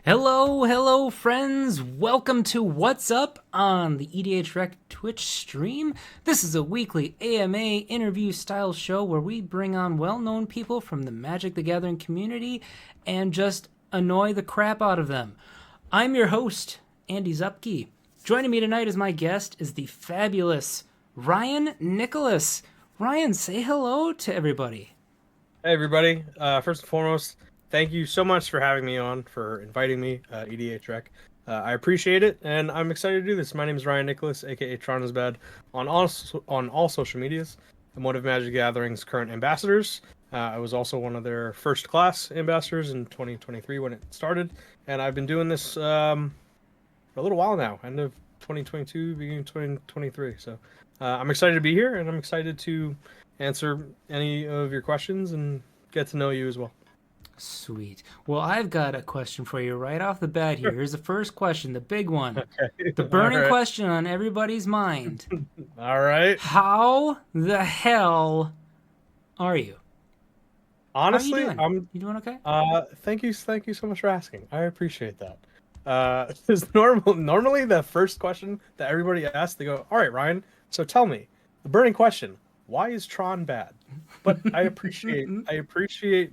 Hello, friends. Welcome to What's Up on the EDH Rec Twitch stream. This is a weekly AMA interview style show where we bring on well-known people from the Magic the Gathering community and just annoy the crap out of them. I'm your host, Andy Zupke. Joining me tonight as my guest is the fabulous Ryan Nicholas. Ryan, say hello to everybody. Hey everybody, first and foremost, thank you so much for having me on, for inviting me, EDH Rec. I appreciate it, and I'm excited to do this. My name is Ryan Nicholas, aka TronIsBad, on all social medias. I'm one of Magic the Gathering's current ambassadors. I was also one of their first class ambassadors in 2023 when it started, and I've been doing this for a little while now, end of 2022, beginning of 2023. So I'm excited to be here, and I'm excited to answer any of your questions and get to know you as well. Sweet. Well, I've got a question for you right off the bat here. Here's the first question, the big one. Okay. The burning question on everybody's mind. All right. How the hell are you? Honestly, How are you doing? You doing okay? Thank you so much for asking. I appreciate that. Because normally the first question that everybody asks, they go, "All right, Ryan, so tell me, the burning question, why is Tron bad?" But I appreciate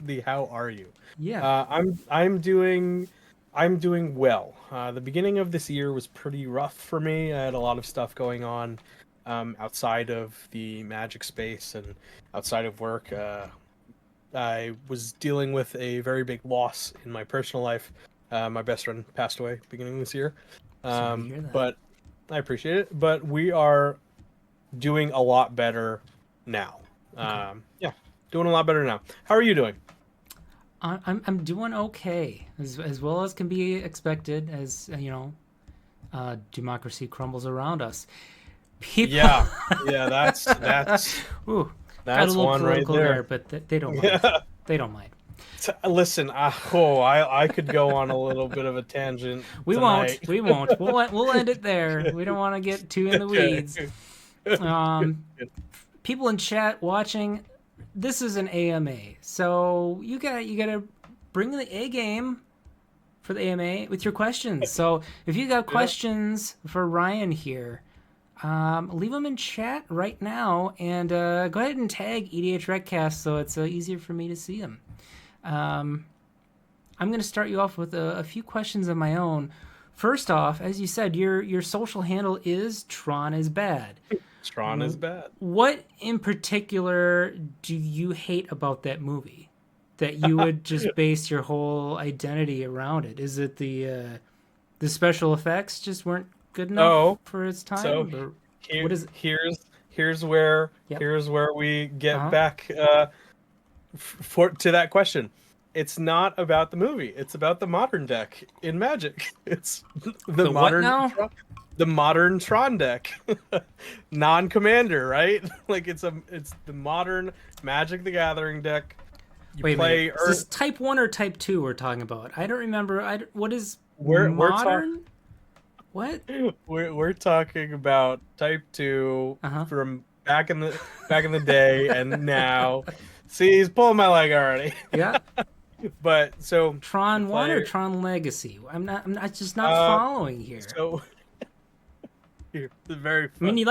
the how are you? Yeah. I'm doing well. The beginning of this year was pretty rough for me. I had a lot of stuff going on outside of the Magic space and outside of work. I was dealing with a very big loss in my personal life. My best friend passed away beginning of this year. Sorry to hear that. But I appreciate it. But we are doing a lot better now. Okay. Yeah, doing a lot better now. How are you doing? I'm doing okay, as well as can be expected, as democracy crumbles around us. People. Yeah, that's Ooh, got a that's little one right political there. but they don't mind. Yeah. They don't mind. Listen, I could go on a little bit of a tangent. We tonight. won't. We won't. We'll end it there. We don't want to get too in the weeds. People in chat watching, this is an AMA, so you gotta bring the A game for the AMA with your questions. So if you got questions for Ryan here, leave them in chat right now, and go ahead and tag EDH Recast so it's easier for me to see them. I'm going to start you off with a few questions of my own. First off, as you said, your social handle is TronIsBad. Tron is bad. What in particular do you hate about that movie that you would just base your whole identity around it? Is it the special effects just weren't good enough for its time? So what is it? here's where we get back to that question. It's not about the movie. It's about the modern deck in Magic. It's the modern what now? The modern Tron deck, non-commander, right? Like it's the modern Magic the Gathering deck. You Wait play a minute. Is this type 1 or type 2 we're talking about? I don't remember. What is modern? What? We're talking about type 2 from back in the day and now. See, he's pulling my leg already. Yeah. But so Tron 1 or Tron Legacy? I'm just not following here. So very funny. I mean, you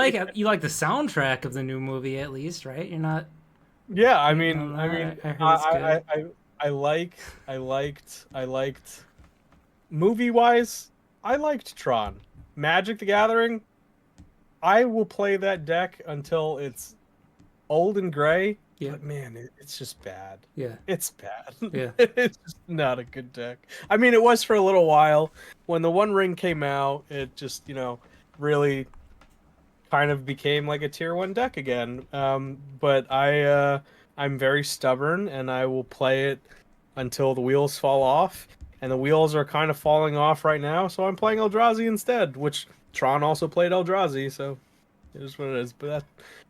like the soundtrack of the new movie at least, right? You're not. Yeah, I liked movie-wise, I liked Tron. Magic the Gathering, I will play that deck until it's old and gray. Yeah. But man, it's just bad. Yeah. It's bad. Yeah. It's just not a good deck. I mean, it was for a little while. When the One Ring came out, it just, really kind of became like a tier 1 deck again. But I'm very stubborn, and I will play it until the wheels fall off. And the wheels are kind of falling off right now, so I'm playing Eldrazi instead, which Tron also played Eldrazi, so it is what it is. But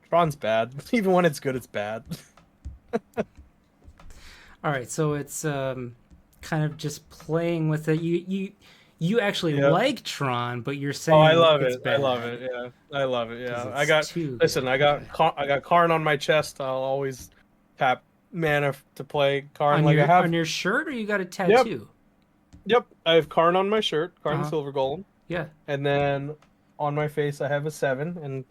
Tron's bad. Even when it's good, it's bad. All right, so it's kind of just playing with it. You actually like Tron, but you're saying I love it's it. bad. I love it. Yeah, I love it. Yeah, I got Karn on my chest. I'll always tap mana to play Karn on like your, I have on your shirt, or you got a tattoo? Yep, I have Karn on my shirt, Karn the Uh-huh. Silver Golem, Yeah. and then on my face I have a 7. And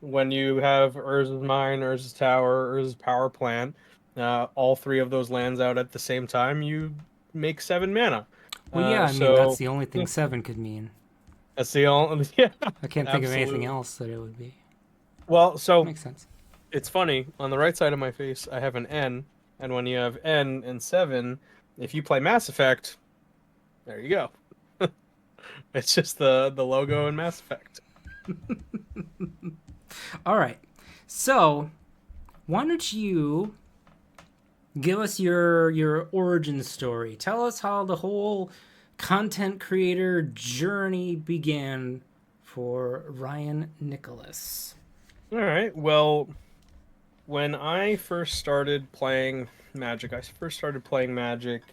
when you have Urza's Mine, Urza's Tower, Urza's Power Plant, all three of those lands out at the same time, you make 7 mana. Well, yeah, I mean, that's So the only thing yeah, 7 could mean. that's the only yeah, I can't think of anything absolutely. else that it would be. Well, so Makes sense. it's funny. On the right side of my face, I have an N, and when you have N and 7, if you play Mass Effect, there you go. It's just the logo in Mass Effect. All right. So, why don't you give us your origin story? Tell us how the whole content creator journey began for Ryan Nicholas. All right. Well, when I first started playing Magic, I first started playing Magic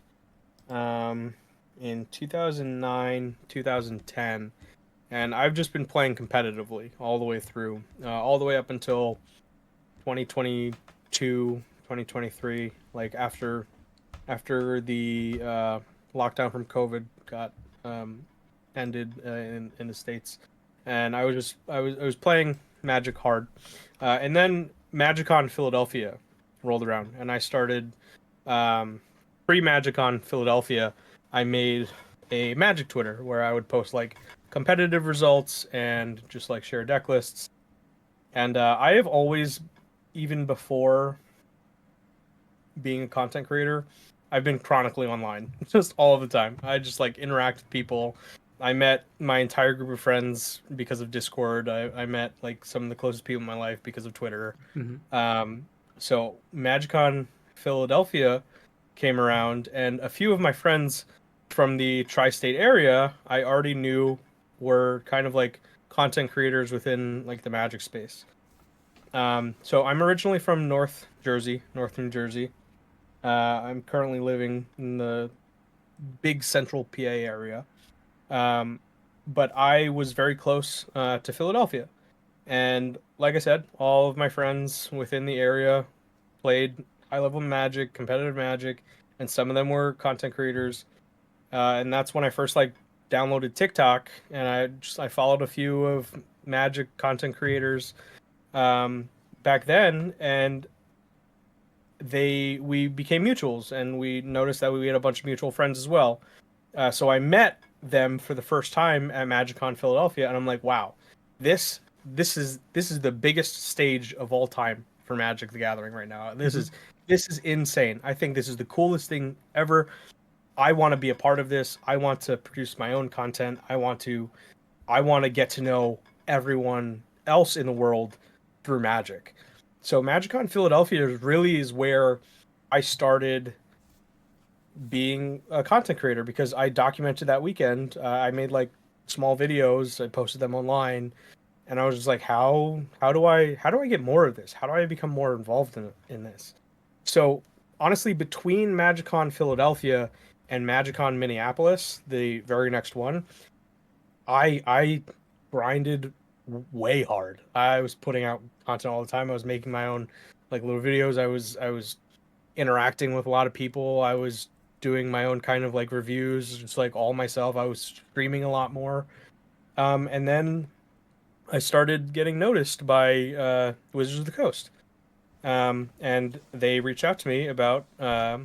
um, in 2009, 2010, and I've just been playing competitively all the way through, all the way up until 2022, 2023. Like after the lockdown from COVID got um, ended in the states, and I was playing Magic hard, and then MagicCon Philadelphia rolled around, and I started pre MagicCon Philadelphia. I made a Magic Twitter where I would post like competitive results and just like share deck lists. And I have always, even before being a content creator, I've been chronically online just all of the time. I just like interact with people. I met my entire group of friends because of Discord. I met like some of the closest people in my life because of Twitter. Mm-hmm. Um, so MagicCon Philadelphia came around, and a few of my friends from the tri-state area I already knew were kind of like content creators within like the Magic space. So I'm originally from North Jersey, North New Jersey. I'm currently living in the big central PA area. Um, but I was very close to Philadelphia. And like I said, all of my friends within the area played high level Magic, competitive Magic, and some of them were content creators. And that's when I first like downloaded TikTok, and I followed a few of Magic content creators um, back then, and we became mutuals, and we noticed that we had a bunch of mutual friends as well. So I met them for the first time at MagicCon Philadelphia, and I'm like, wow, this is the biggest stage of all time for Magic the Gathering right now. Mm-hmm. This is insane. I think this is the coolest thing ever. I want to be a part of this. I want to produce my own content. I want to get to know everyone else in the world through Magic. So MagicCon Philadelphia really is where I started being a content creator because I documented that weekend. I made like small videos. I posted them online, and I was just like, how do I get more of this? How do I become more involved in this? So honestly, between MagicCon Philadelphia and MagicCon Minneapolis, the very next one, I grinded way hard. I was putting out content all the time. I was making my own like little videos. I was interacting with a lot of people. I was doing my own kind of like reviews, just like all myself. I was streaming a lot more. And then I started getting noticed by Wizards of the Coast. And they reached out to me about a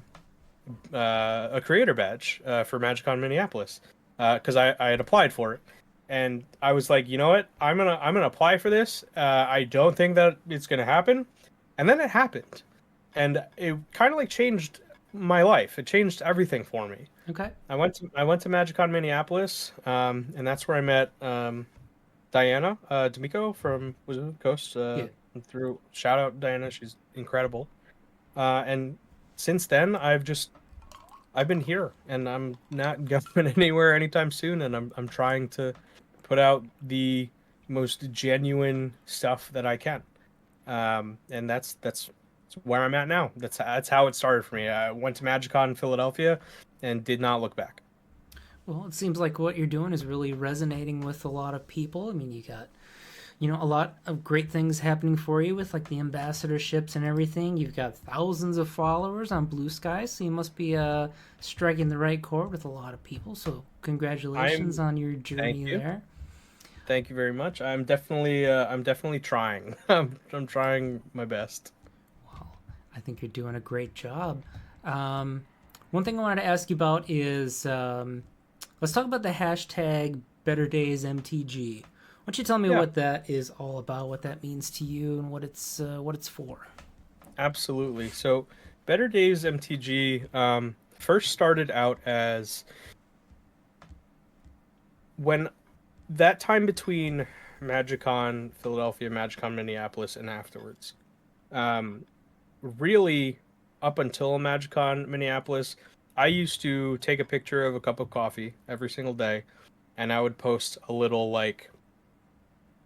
creator badge for MagicCon Minneapolis because I had applied for it, and I was like, you know what, I'm gonna apply for this. I don't think that it's gonna happen, and then it happened, and it kind of like changed my life. It changed everything for me. Okay. I went to MagicCon Minneapolis, and that's where I met Diana D'Amico from Wizard of the Coast. Yeah. Through shout out Diana, she's incredible. And since then, I've been here, and I'm not going anywhere anytime soon. And I'm trying to put out the most genuine stuff that I can. And that's where I'm at now. That's how it started for me. I went to MagicCon in Philadelphia, and did not look back. Well, it seems like what you're doing is really resonating with a lot of people. I mean, a lot of great things happening for you with like the ambassadorships and everything. You've got thousands of followers on Blue Sky, so you must be striking the right chord with a lot of people. So congratulations I'm on your Thank journey you. there. Thank you very much. I'm definitely trying. I'm trying my best. Wow, I think you're doing a great job. Um, One thing I wanted to ask you about is let's talk about the hashtag Better Days MTG. Why don't you tell me Yeah, what that is all about, what that means to you, and what it's for? absolutely. So, Better Days MTG first started out as when that time between MagicCon Philadelphia, MagicCon Minneapolis, and afterwards. Um, Really, up until MagicCon Minneapolis, I used to take a picture of a cup of coffee every single day, and I would post a little like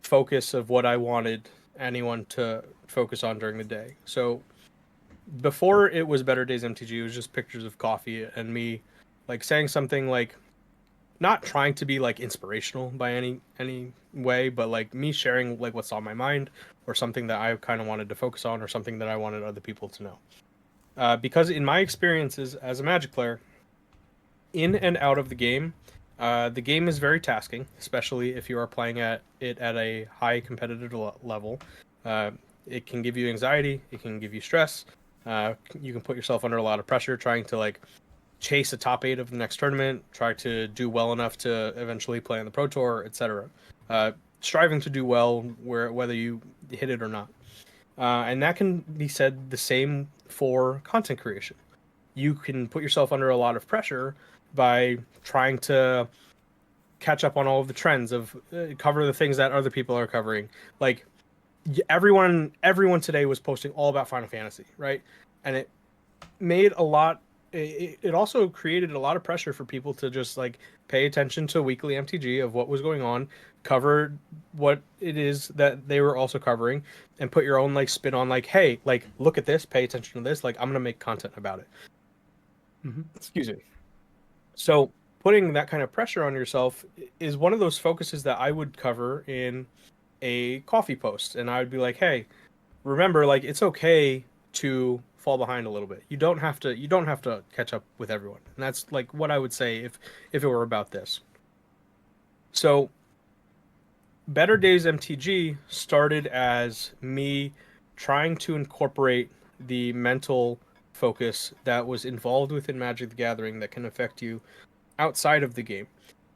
focus of what I wanted anyone to focus on during the day. So before it was Better Days MTG, it was just pictures of coffee and me like saying something like not trying to be like inspirational by any way, but like me sharing like what's on my mind or something that I kind of wanted to focus on or something that I wanted other people to know. Because in my experiences as a Magic player, in and out of the game is very tasking, especially if you are playing at it at a high competitive level. Uh, it can give you anxiety, it can give you stress. You can put yourself under a lot of pressure trying to like chase a top eight of the next tournament, try to do well enough to eventually play on the Pro Tour, etc. Uh, Striving to do well whether you hit it or not. And that can be said the same for content creation. You can put yourself under a lot of pressure by trying to catch up on all of the trends of cover the things that other people are covering. Like everyone today was posting all about Final Fantasy, right? And it made a lot it also created a lot of pressure for people to just like pay attention to weekly MTG of what was going on, cover what it is that they were also covering, and put your own like spin on like, hey, like look at this, pay attention to this, like I'm gonna make content about it. Mm-hmm. Excuse me. So putting that kind of pressure on yourself is one of those focuses that I would cover in a coffee post, and I would be like, hey, remember, like it's okay to fall behind a little bit. You don't have to catch up with everyone. And that's like what I would say if it were about this. So Better Days MTG started as me trying to incorporate the mental focus that was involved within Magic the Gathering that can affect you outside of the game.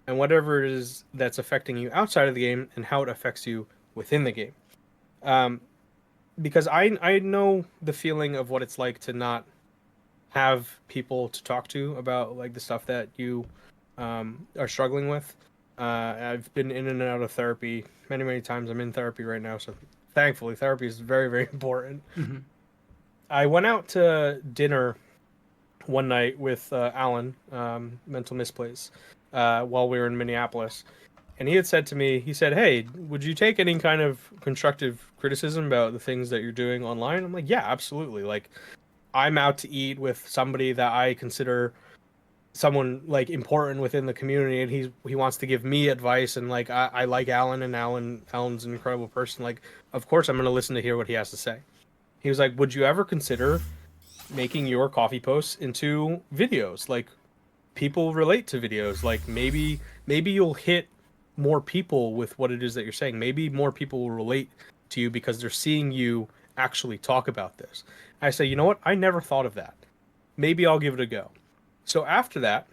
And whatever it is that's affecting you outside of the game and how it affects you within the game. Um, because I know the feeling of what it's like to not have people to talk to about like the stuff that you are struggling with. I've been in and out of therapy many times. I'm in therapy right now, so thankfully therapy is very important. Mm-hmm. I went out to dinner one night with Alan, Mental Misplays, while we were in Minneapolis, and he had said to me, he said, "Hey, would you take any kind of constructive criticism about the things that you're doing online?" I'm like, "Yeah, absolutely. Like, I'm out to eat with somebody that I consider someone like important within the community, and he wants to give me advice, and like I like Alan, and Alan's an incredible person. Like, of course, I'm going to listen to hear what he has to say." He was like, "Would you ever consider making your coffee posts into videos? Like, people relate to videos. Like maybe you'll hit more people with what it is that you're saying. Maybe more people will relate to you because they're seeing you actually talk about this." I say, you know what? I never thought of that. Maybe I'll give it a go. So after that,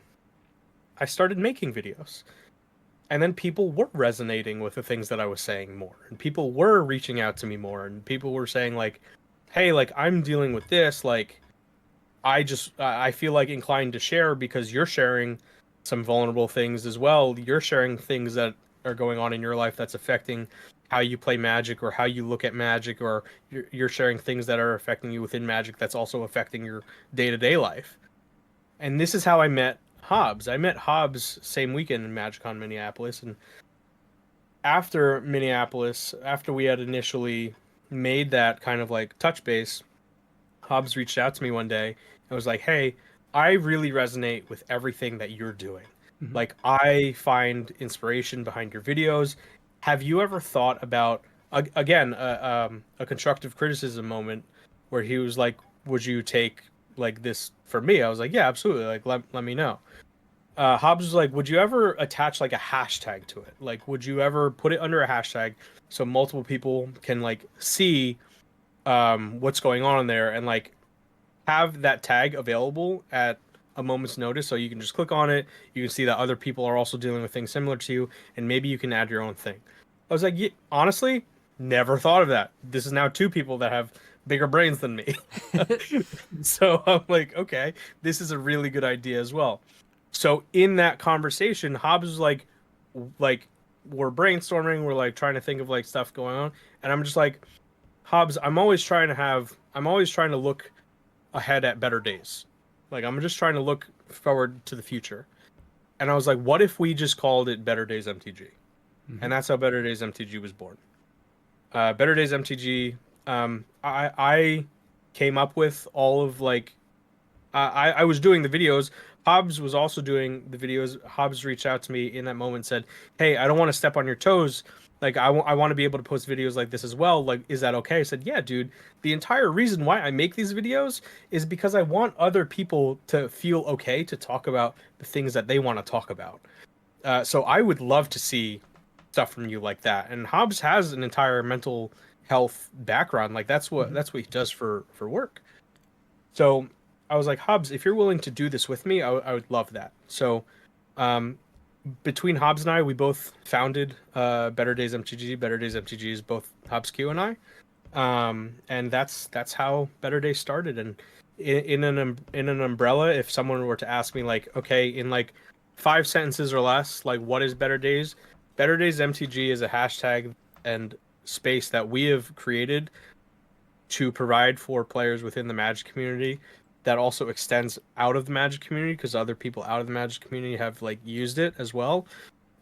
I started making videos. And then people were resonating with the things that I was saying more. And people were reaching out to me more. And people were saying, like, hey, like, I'm dealing with this. Like, I feel like inclined to share because you're sharing some vulnerable things as well. You're sharing things that are going on in your life that's affecting how you play Magic or how you look at Magic, or you're sharing things that are affecting you within Magic that's also affecting your day-to-day life. And this is how I met Hobbs. I met Hobbs same weekend in MagicCon Minneapolis, and after Minneapolis, after we had initially made that kind of like touch base, Hobbs reached out to me one day and was like, "Hey, I really resonate with everything that you're doing. Mm-hmm. Like, I find inspiration behind your videos. Have you ever thought about again, a constructive criticism moment where he was like, "Would you take like this for me?" I was like, "Yeah, absolutely. Like, let me know." Hobbs was like, "Would you ever attach like a hashtag to it? Like, would you ever put it under a hashtag so multiple people can like see what's going on in there and like have that tag available at a moment's notice so you can just click on it, you can see that other people are also dealing with things similar to you, and maybe you can add your own thing." I was like, yeah, honestly, never thought of that. This is now two people that have bigger brains than me. So I'm like, okay, this is a really good idea as well. So in that conversation, Hobbs was like we're brainstorming, we're like trying to think of like stuff going on, and I'm just like, Hobbs, I'm always trying to look ahead at better days. Like I'm just trying to look forward to the future. And I was like, what if we just called it Better Days MTG? Mm-hmm. And that's how Better Days MTG was born. Better Days MTG. I came up with all of like I was doing the videos. Hobbs was also doing the videos. Hobbs reached out to me in that moment and said, "Hey, I don't want to step on your toes. Like, I want to be able to post videos like this as well. Like, is that okay?" I said, "Yeah, dude. The entire reason why I make these videos is because I want other people to feel okay to talk about the things that they want to talk about. So I would love to see stuff from you like that." And Hobbs has an entire mental health background. Like, Mm-hmm. that's what he does for work. So I was like, Hobbs, if you're willing to do this with me, I would love that. So um, between Hobbs and I, we both founded Better Days MTG. Better Days MTG is both Hobbs Q and I, and that's how Better Days started. And in an umbrella, if someone were to ask me like, okay, in like 5 sentences or less, like what is Better Days? Better Days MTG is a hashtag and space that we have created to provide for players within the Magic community that also extends out of the Magic community because other people out of the Magic community have like used it as well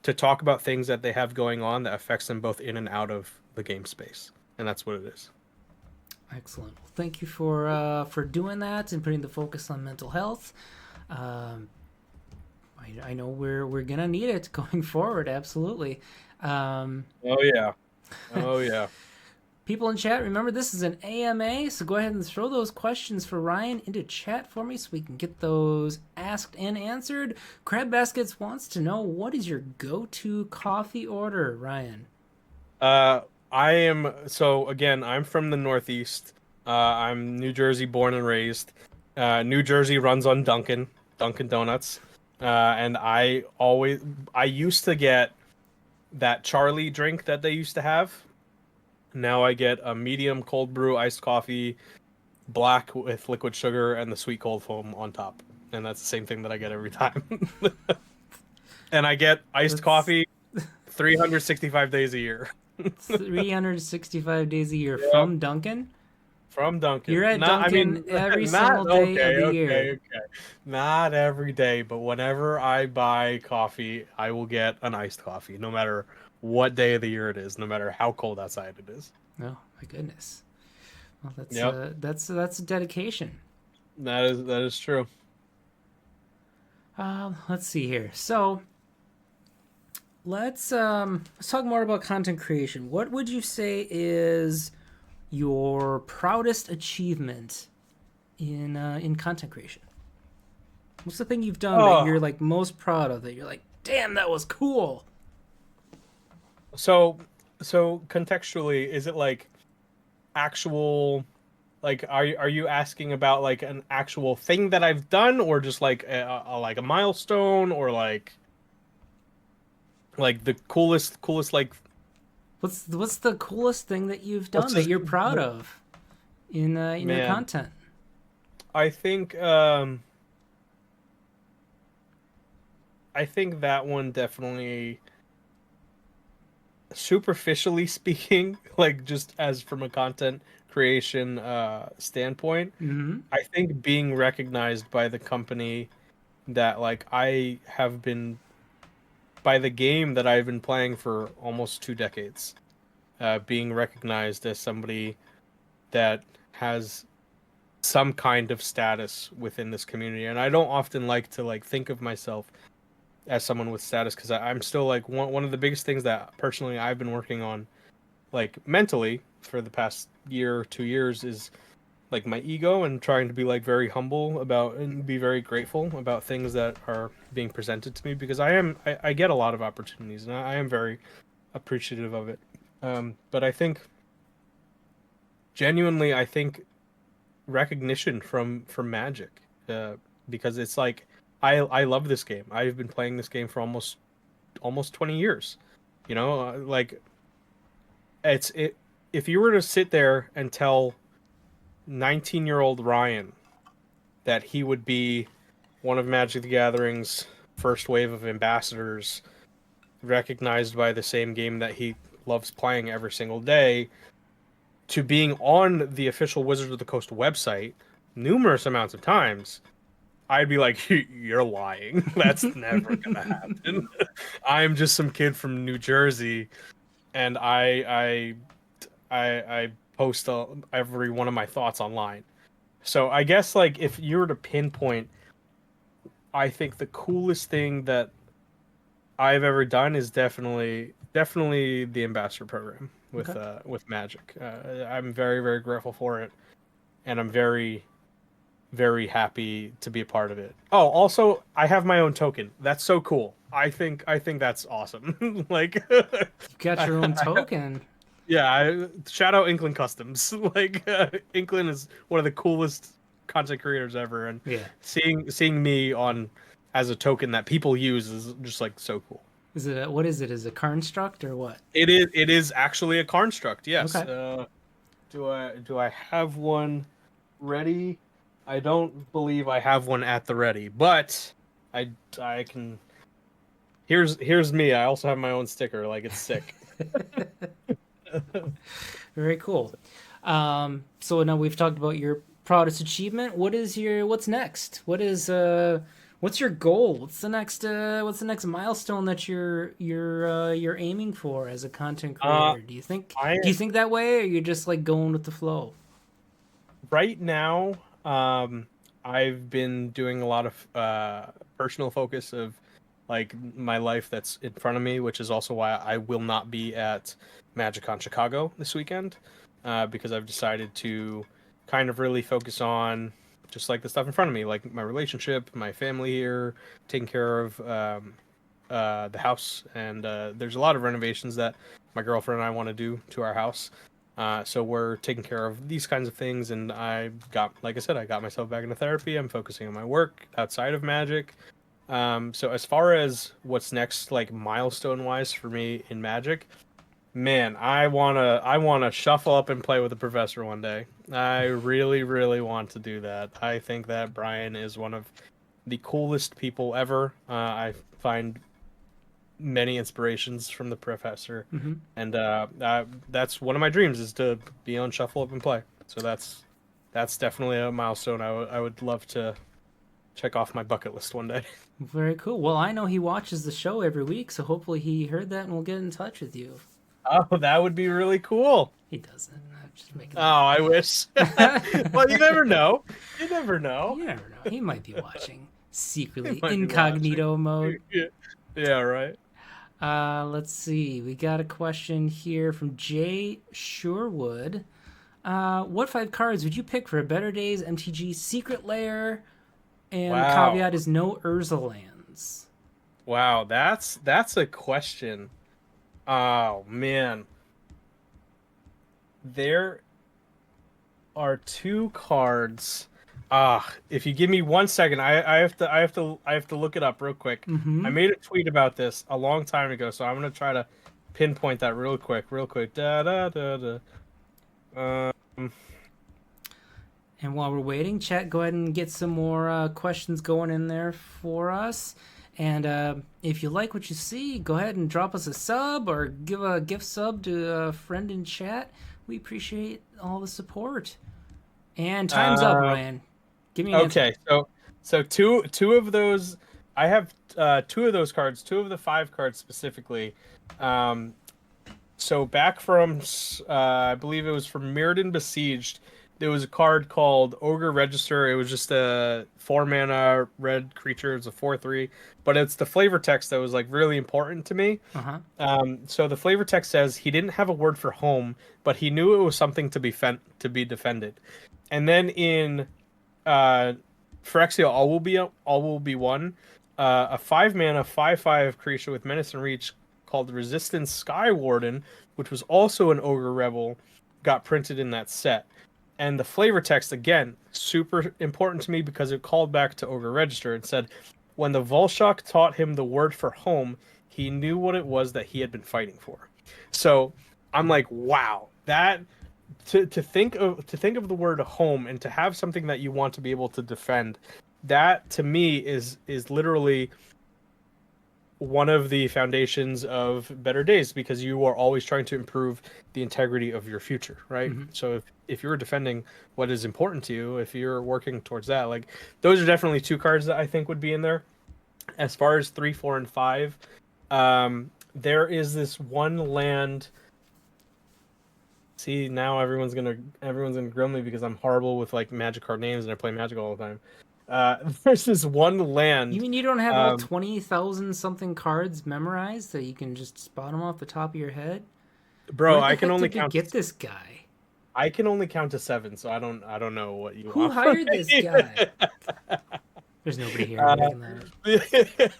to talk about things that they have going on that affects them both in and out of the game space. And that's what it is. Excellent. Well, thank you for doing that and putting the focus on mental health. Um, I know we're gonna need it going forward. Absolutely. Um, Oh yeah. Oh yeah. People in chat, remember this is an AMA, so go ahead and throw those questions for Ryan into chat for me so we can get those asked and answered. Crab Baskets wants to know, what is your go-to coffee order, Ryan? Uh I am so again, I'm from the Northeast. I'm New Jersey born and raised. New Jersey runs on Dunkin' Donuts. And I used to get that Charlie drink that they used to have. Now I get a medium cold brew iced coffee, black with liquid sugar and the sweet cold foam on top. And that's the same thing that I get every time. And I get iced That's coffee 365 days a year. 365 days a year Yep, from Dunkin'. from You're Dunkin'. at Not, I Dunkin' mean, every single not day of okay, the okay, year. okay. Not every day, but whenever I buy coffee, I will get an iced coffee, no matter what day of the year it is, no matter how cold outside it is. Oh my goodness. Well, Yep, that's a dedication. that is true. Let's see here. So let's talk more about content creation. What would you say is your proudest achievement in content creation? What's the thing you've done that Oh, you're like most proud of? That you're like, damn, that was cool. so so contextually, is it like actual like are you asking about like an actual thing that I've done or just like a milestone or like the coolest like What's the coolest thing that you've let's done that just you're proud of in your man, content? I think I think that one definitely superficially speaking like just as from a content creation standpoint, Mm-hmm. I think being recognized by the company that like I have been by the game that I've been playing for almost 2 decades, being recognized as somebody that has some kind of status within this community. And I don't often like to like think of myself as someone with status because I'm still like one of the biggest things that personally I've been working on like mentally for the past year or 2 years is like my ego and trying to be like very humble about and be very grateful about things that are being presented to me because I get a lot of opportunities and I am very appreciative of it. But I think genuinely, I think recognition from Magic, because it's like I love this game. I've been playing this game for almost 20 years. You know, like it's it. If you were to sit there and tell 19-year-old Ryan that he would be one of Magic the Gathering's first wave of ambassadors, recognized by the same game that he loves playing every single day, to being on the official Wizards of the Coast website numerous amounts of times, I'd be like, "You're lying. That's never gonna happen. I'm just some kid from New Jersey, and I post every one of my thoughts online." So I guess like if you were to pinpoint, I think the coolest thing that I've ever done is definitely the ambassador program Okay. with Magic. I'm very very grateful for it, and I'm very very happy to be a part of it. Oh, also I have my own token. That's so cool. I think that's awesome. Like, You got your own I, token. yeah, shout out Inkling Customs. Like, Inkling is one of the coolest content creators ever, and Yeah. seeing me on as a token that people use is just like so cool. Is it what is it? Is it construct or what? It is actually a construct. Yes. Okay. Do I have one ready? I don't believe I have one at the ready, but I can. Here's me. I also have my own sticker. Like, it's sick. Very cool. So now we've talked about your proudest achievement. What's next? What's your goal? What's the next milestone that you're aiming for as a content Uh, creator? Do you think I do you think that way, or you're just like going with the flow? right now, I've been doing a lot of personal focus of like my life that's in front of me, which is also why I will not be at MagicCon Chicago this weekend, because I've decided to kind of really focus on just like the stuff in front of me, like my relationship, my family here, taking care of the house, and there's a lot of renovations that my girlfriend and I want to do to our house. So we're taking care of these kinds of things, and like I said, I got myself back into therapy. I'm focusing on my work outside of Magic. So as far as what's next, like milestone wise for me in Magic, man, I wanna shuffle up and play with the professor one day. I really, really want to do that. I think that Brian is one of the coolest people ever. I find many inspirations from the professor, Hmm. and that's one of my dreams is to be on Shuffle Up and Play. So that's definitely a milestone I would love to check off my bucket list one day. Very cool. Well, I know he watches the show every week, so hopefully he heard that and will get in touch with you. Oh, that would be really cool. He doesn't. I'm just making Oh, I wish. that. Well, you never know. You never know. You never know. He might be watching You secretly, might be watching. incognito mode. Yeah, yeah, right. Let's see. We got a question here from Jay Sherwood. What 5 cards would you pick for a Better Days MTG Secret Lair? And the Wow. caveat is no Urza lands. Wow, that's a question. Oh man. There are two cards. If you give me 1 second, I have to look it up real quick. I Mm-hmm. made a tweet about this a long time ago, so I'm gonna try to pinpoint that real quick, real quick. Da da da da. Um, And while we're waiting, chat, go ahead and get some more questions going in there for us. And if you like what you see, go ahead and drop us a sub or give a gift sub to a friend in chat. We appreciate all the support. And time's up, uh, Ryan. Give me an answer. okay, so two of those, I have two of those cards, two of the 5 cards specifically. So back from I believe it was from Mirrodin Besieged. there was a card called Ogre Register. It was just a 4 mana red creature. It's a 4/3, but it's the flavor text that was like really important to me. Uh-huh. So the flavor text says he didn't have a word for home, but he knew it was something to be defended. And then in uh, Phyrexia, all will be one. A 5 mana 5/5 creature with menace and reach called Resistance Sky Warden, which was also an Ogre Rebel, got printed in that set. And the flavor text again, super important to me because it called back to Ogre Register and said, when the Volshok taught him the word for home, he knew what it was that he had been fighting for. So I'm like, wow, that to think of the word home and to have something that you want to be able to defend, that to me is literally one of the foundations of better days, because you are always trying to improve the integrity of your future, right? Mm-hmm. So if you're defending what is important to you, if you're working towards that, like those are definitely two cards that I think would be in there. As far as 3, 4, and 5, there is this one land. See, now everyone's gonna grill me because I'm horrible with like Magic card names and I play Magic all the time. There's this one You land. mean you don't have all Um, 20,000 something cards memorized that you can just spot them off the top of your head? Bro, Where the heck did they get this guy? I can only count to 7, so I don't know what you Who want from hired this me. guy? There's nobody here. I'm making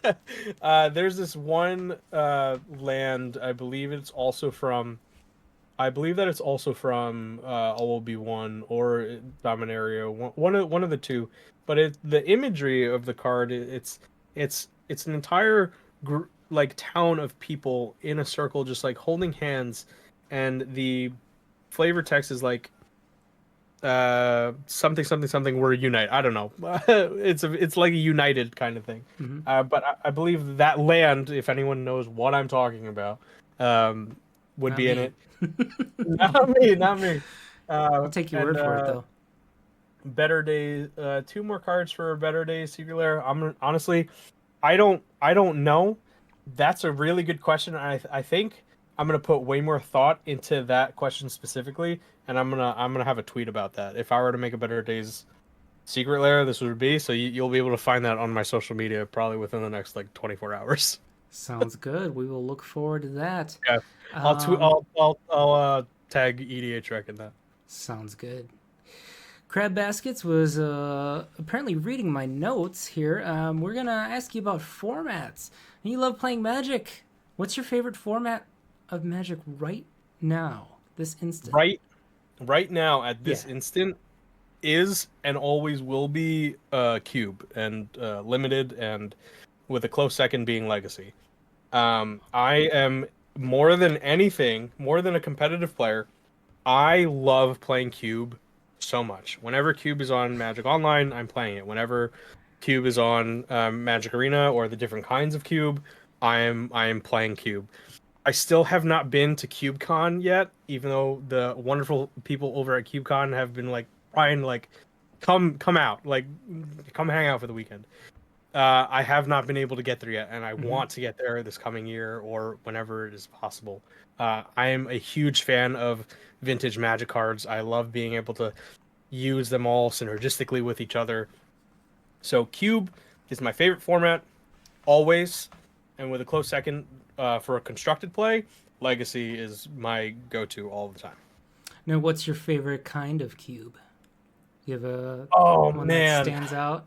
that up. There's this one land. I believe that it's also from All Will Be One or Dominaria. One of the two. But the imagery of the card. It's an entire like town of people in a circle, just like holding hands, and the flavor text is like something something something we're unite. I don't know. It's like a united kind of thing. Hmm. But I believe that land, if anyone knows what I'm talking about, would Not be in me. it. Not me, not me. I'll take your And word for it, though. Better Days, two more cards for Better Days Secret Lair. I'm honestly, I don't know. That's a really good question. I think I'm gonna put way more thought into that question specifically, and I'm gonna have a tweet about that. If I were to make a Better Days Secret Lair, this would be. So you'll be able to find that on my social media probably within the next like 24 hours. Sounds good. We will look forward to that. Yeah, I'll tweet. Um, I'll tag EDH Rec in that. Sounds good. Crab Baskets was apparently reading my notes here. We're gonna ask you about formats. You love playing Magic. What's your favorite format of Magic right now, this instant? Right now at Yeah. this instant is and always will be Cube and Limited, and with a close second being Legacy. I am more than anything, more than a competitive player. I love playing Cube so much. Whenever Cube is on Magic Online, I'm playing it. Whenever Cube is on Magic Arena or the different kinds of Cube, I am playing Cube. I still have not been to CubeCon yet, even though the wonderful people over at CubeCon have been like trying to like come out, like come hang out for the weekend. I have not been able to get there yet, and I Hmm. want to get there this coming year or whenever it is possible. I am a huge fan of vintage Magic cards. I love being able to use them all synergistically with each other. So Cube is my favorite format always, and with a close second for a constructed play, Legacy is my go-to all the time. Now, what's your favorite kind of cube? You have a Oh one that man. stands out?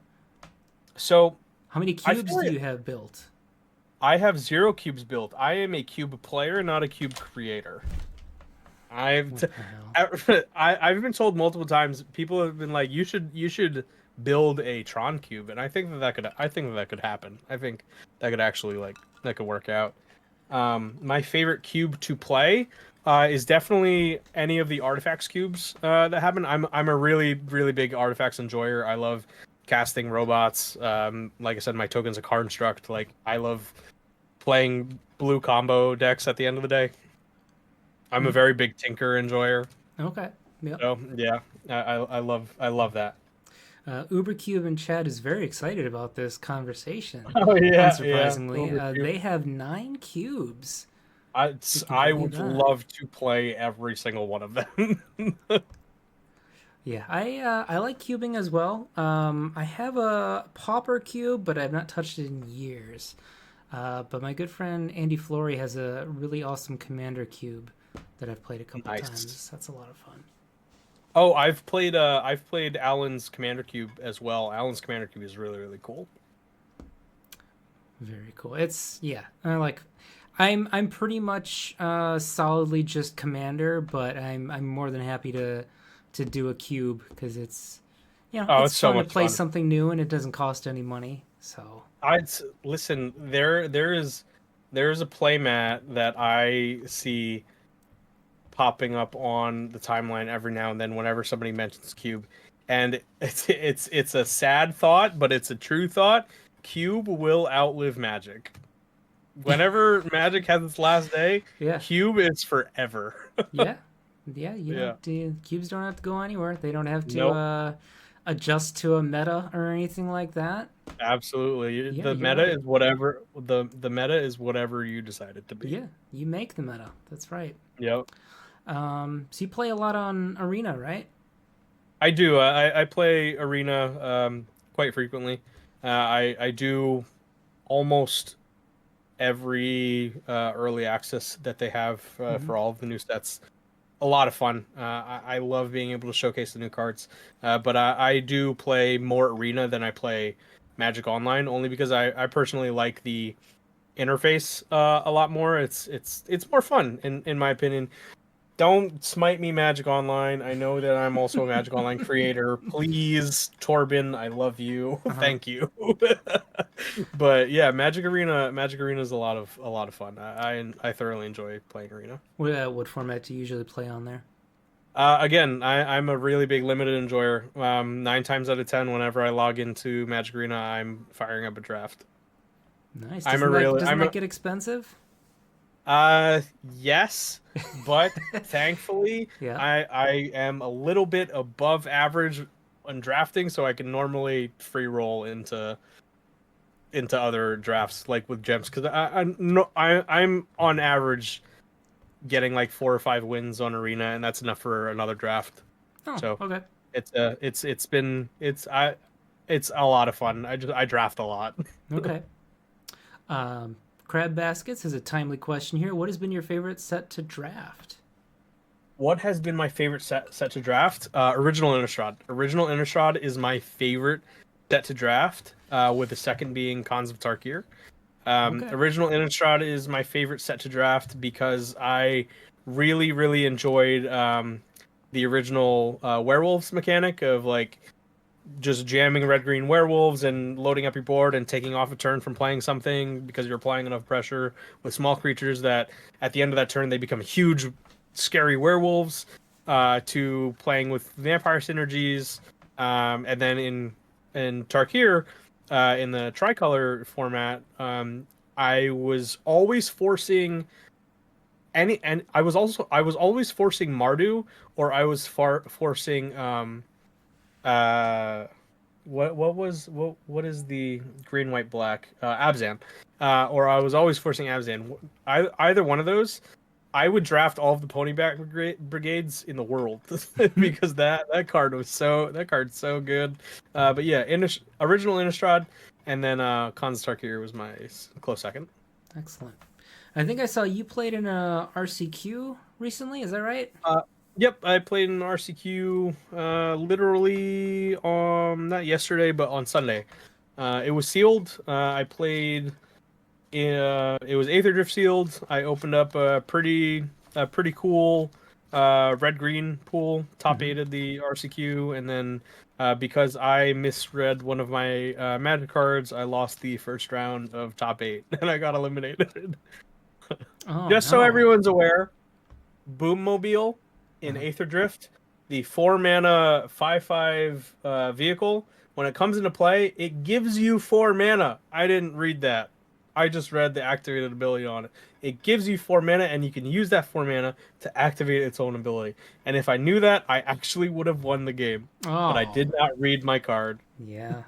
So How many I cubes feel do like you have built? I have 0 cubes built. I am a cube player, not a cube creator. I've What the hell? I've been told multiple times. People have been like, you should build a Tron cube, and I think that could happen. I think that could actually like that could work out. My favorite cube to play is definitely any of the artifacts cubes that happen. I'm a really big artifacts enjoyer. I love casting robots. Like I said, my token's a card construct. Like I love playing blue combo decks at the end of the day. I'm a Hmm. very big Tinker enjoyer. Okay. Yep. So yeah, I love that. Ubercube and Chad is very excited about this conversation. Oh yeah. Unsurprisingly, they have 9 cubes. We can I tell you would that. love to play every single one of them. Yeah, I like cubing as well. I have a Pauper cube, but I've not touched it in years. But my good friend Andy Flory has a really awesome Commander cube that I've played a couple Nice. times. That's a lot of fun. Oh, I've played Alan's Commander Cube as well. Alan's Commander Cube is really really cool. Very cool. It's yeah, I'm pretty much solidly just Commander, but I'm more than happy to do a cube because Oh, it's it's so fun to much play fun. something new and it doesn't cost any money. So Listen, there is a playmat that I see popping up on the timeline every now and then whenever somebody mentions Cube. And it's a sad thought, but it's a true thought. Cube will outlive Magic. Whenever Magic has its last day, yeah, Cube is forever. yeah, yeah. Yeah. Cubes don't have to go anywhere. They don't have to Nope. adjust to a meta or anything like that. Absolutely. Yeah, The you're meta right. is whatever the meta is whatever you decide it to be. Yeah, you make the meta. That's right. Yep. So you play a lot on Arena, right? I do. I play Arena quite frequently. I do almost every early access that they have Hmm. for all of the new sets. A lot of fun. I love being able to showcase the new cards. But I do play more Arena than I play Magic Online, only because I personally like the interface a lot more. It's more fun in my opinion. Don't smite me, Magic Online. I know that I'm also a Magic Online creator. Please, Torben, I love you. Uh huh. Thank you. But yeah, Magic Arena is a lot of fun. I thoroughly enjoy playing Arena. What format do you usually play on there? Again, I'm a really big limited enjoyer. 9 times out of 10, whenever I log into Magic Arena, I'm firing up a draft. Nice. I'm a really Doesn't I'm that a get expensive? yes, but thankfully Yeah. I am a little bit above average on drafting, so I can normally free roll into other drafts like with gems because I no I'm on average getting like 4 or 5 wins on arena, and that's enough for another draft. Oh, So okay. it's been it's a lot of fun. I draft a lot. Okay. Um, Crab Baskets is a timely question here. What has been your favorite set to draft? What has been my favorite set to draft? Original Innistrad. Original Innistrad is my favorite set to draft, with the second being Cons of Tarkir. Okay. Original Innistrad is my favorite set to draft because I really, really enjoyed the original werewolves mechanic of like just jamming red green werewolves and loading up your board and taking off a turn from playing something because you're applying enough pressure with small creatures that at the end of that turn they become huge scary werewolves, to playing with vampire synergies, and then in Tarkir, in the tricolor format, I was always forcing and I was always forcing Mardu, or I was forcing uh what is the green white black, Abzan, or I was always forcing Abzan. Either one of those, I would draft all of the ponyback brigades in the world because that card's so good. But yeah, original Innistrad, and then Khans Tarkir was my close second. Excellent. I think I saw you played in a RCQ recently. Is that right? Yep, I played in RCQ literally not yesterday but on Sunday. It was sealed. I played. It was Aether Drift sealed. I opened up a pretty cool red green pool, top Hmm. eight of the RCQ, and then because I misread one of my magic cards, I lost the first round of top eight and I got eliminated. Oh Just so no. everyone's aware, Boom Mobile in Uh-huh. Aether Drift, the 4 mana 5/5 vehicle. When it comes into play, it gives you 4 mana. I didn't read that. I just read the activated ability on it. It gives you 4 mana, and you can use that 4 mana to activate its own ability. And if I knew that, I actually would have won the game. But I Oh did not read my card. yeah.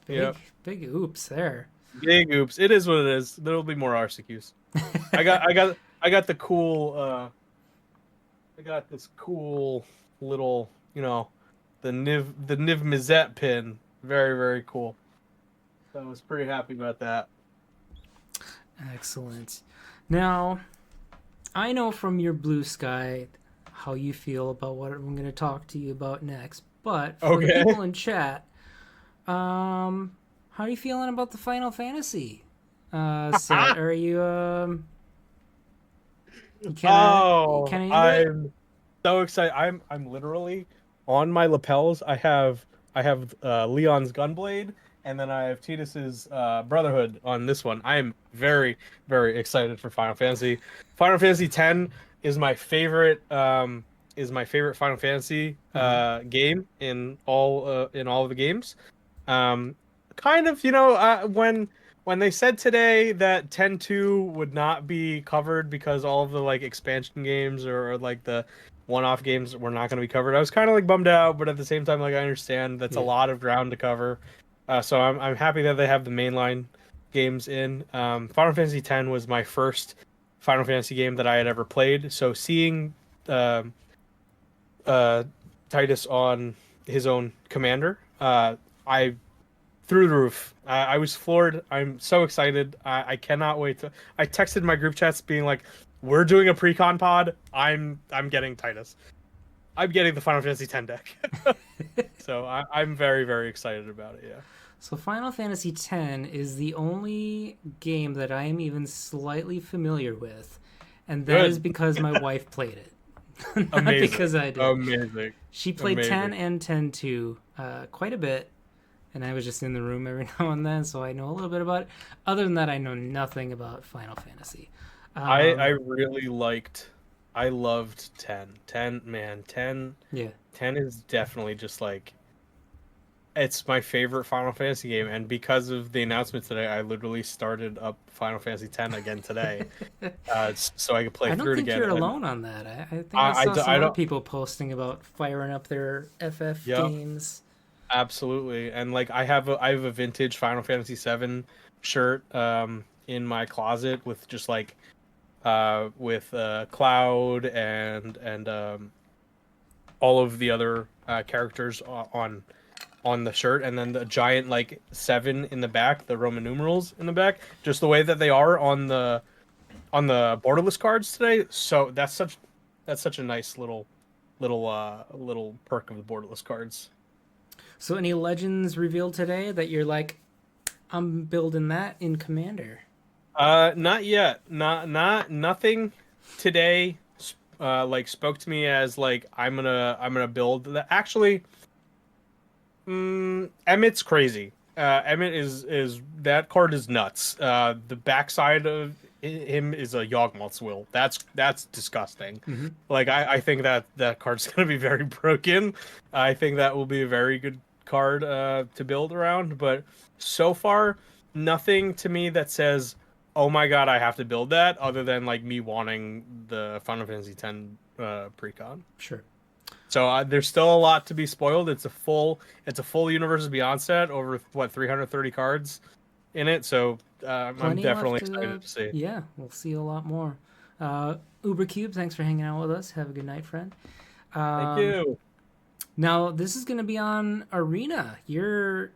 Yep. Big oops there. Big oops. It is what it is. There'll be more RCQs. I got the cool I got this cool little, Niv Mizzet pin. Very, very cool. So I was pretty happy about that. Excellent. Now, I know from your blue sky how you feel about what I'm going to talk to you about next, but for the Okay. people in chat, how are you feeling about the Final Fantasy set? Are you you Oh, kind of into it? I'm so excited. I'm literally on my lapels. I have Leon's Gunblade, and then I have Tidus's Brotherhood on this one. I am very, very excited for Final Fantasy. Final Fantasy X is my favorite Final Fantasy Uh-huh. game in all of the games. Um, kind of, when they said today that 10.2 would not be covered because all of the like expansion games or like the one-off games were not going to be covered, I was kind of like bummed out, but at the same time, like I understand that's a Yeah. lot of ground to cover. So I'm happy that they have the mainline games in. Final Fantasy X was my first Final Fantasy game that I had ever played. So seeing um uh, Titus on his own commander, I through the roof. I was floored. I'm so excited. I cannot wait to. I texted my group chats being like, "We're doing a pre-con pod. I'm getting Titus. I'm getting the Final Fantasy X deck." So I'm very very excited about it. Yeah. So Final Fantasy X is the only game that I am even slightly familiar with, and that is Good. because my wife played it, not Amazing. because I did. Amazing. She played Amazing. 10 and 10-2 quite a bit, and I was just in the room every now and then, so I know a little bit about it. Other than that, I know nothing about Final Fantasy. I Um, really liked. I loved 10. 10, man. 10. yeah. 10 is definitely just like it's my favorite Final Fantasy game, and because of the announcement today, I literally started up Final Fantasy X again today, so I could play I don't through it think again. you're And alone on that. I think I saw some I other don't, people posting about firing up their FF yeah, games. absolutely. And like I have a vintage Final Fantasy VII shirt in my closet with just like with Cloud and all of the other characters on the shirt, and then the giant like 7 in the back, the Roman numerals in the back, just the way that they are on the borderless cards today. So that's such a nice little perk of the borderless cards. So, any legends revealed today that you're like, I'm building that in Commander? Not yet. Nothing today. Like spoke to me as like I'm gonna build that. Actually, Emmett's crazy. Emmett is that card is nuts. The backside of him is a Yawgmoth's will. That's disgusting. Mm-hmm. Like I think that card's gonna be very broken. I think that will be a very good card to build around. But so far, nothing to me that says, "Oh my God, I have to build that." Other than like me wanting the Final Fantasy X precon. Sure. So there's still a lot to be spoiled. It's a full Universes Beyond set over what 330 cards in it. So I'm Plenty left definitely to. excited to see. Yeah, we'll see a lot more. Ubercube, thanks for hanging out with us. Have a good night, friend. Thank Um, you. Now this is gonna be on Arena. You're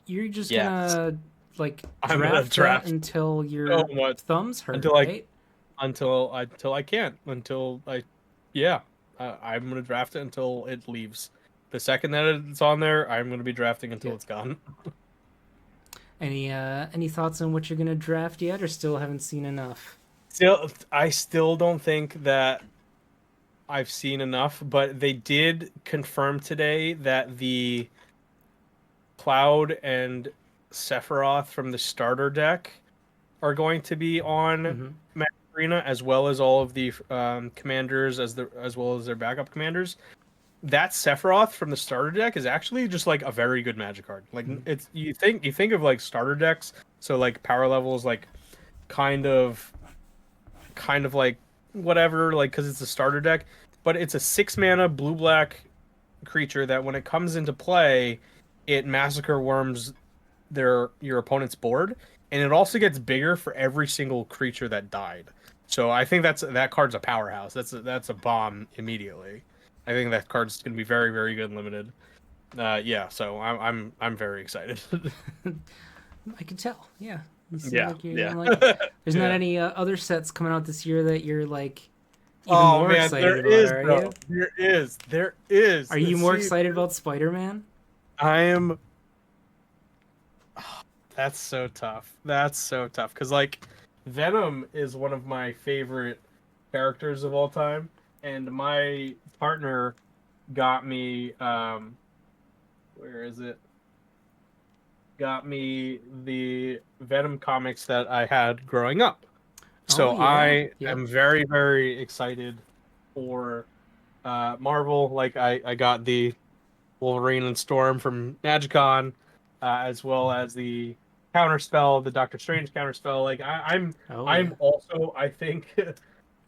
just Yes, gonna like I'm gonna draft that draft until so your much thumbs hurt, until I right? until I can't until I yeah I'm gonna draft it until it leaves. The second that it's on there, I'm gonna be drafting until Yeah. it's gone. Any thoughts on what you're gonna draft yet, or still haven't seen enough? I still don't think that I've seen enough, but they did confirm today that the Cloud and Sephiroth from the starter deck are going to be on Mm-hmm. Magic Arena, as well as all of the commanders as well as their backup commanders. That Sephiroth from the starter deck is actually just like a very good Magic card. Like Mm-hmm. it's you think of like starter decks, so like power levels like kind of like whatever, like because it's a starter deck, but it's a 6 mana blue black creature that when it comes into play, it massacre worms your opponent's board, and it also gets bigger for every single creature that died. So I think that card's a powerhouse. That's a bomb immediately. I think that card's gonna be very very good and limited. Yeah, so I'm very excited. I can tell. Yeah, you seem Yeah, like you're yeah, like. There's not yeah. any other sets coming out this year that you're like even Oh more man, excited there about, is are though. you? There is. Are you more See, excited about Spider-Man? I am. That's so tough. That's so tough because like Venom is one of my favorite characters of all time, and my partner got me. Where is it? Got me the Venom comics that I had growing up. Oh So yeah, I yep. am very, very excited for Marvel. Like I got the Wolverine and Storm from Magicon, as well as the Counterspell, the Doctor Strange Counterspell. Like Oh yeah. I'm also I think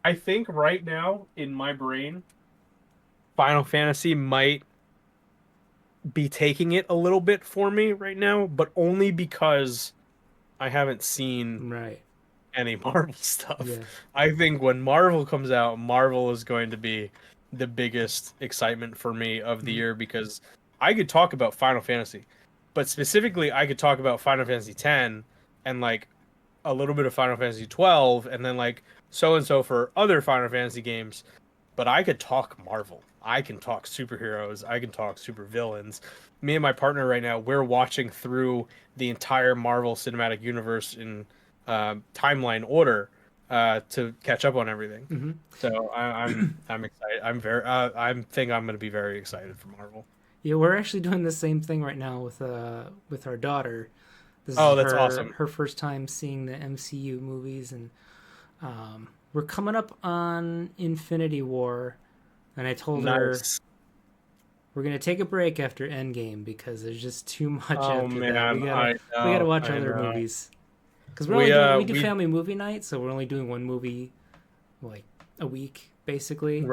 I think right now in my brain, Final Fantasy might be taking it a little bit for me right now, but only because I haven't seen Right. any Marvel stuff. Yeah. I think when Marvel comes out, Marvel is going to be the biggest excitement for me of the Mhm. year because I could talk about Final Fantasy, but specifically I could talk about Final Fantasy X and like a little bit of Final Fantasy 12 and then like so and so for other Final Fantasy games, but I could talk Marvel. I can talk superheroes. I can talk super villains. Me and my partner right now, we're watching through the entire Marvel Cinematic Universe in timeline order to catch up on everything. Hmm. So I'm excited. I'm think I'm going to be very excited for Marvel. Yeah, we're actually doing the same thing right now with our daughter. This is Oh, that's awesome. her first time seeing the MCU movies, and we're coming up on Infinity War. And I told her Nice. we're gonna take a break after Endgame because there's just too much Oh after that. man, We gotta watch I other know. movies because we do We family movie night, so we're only doing one movie like a week basically. But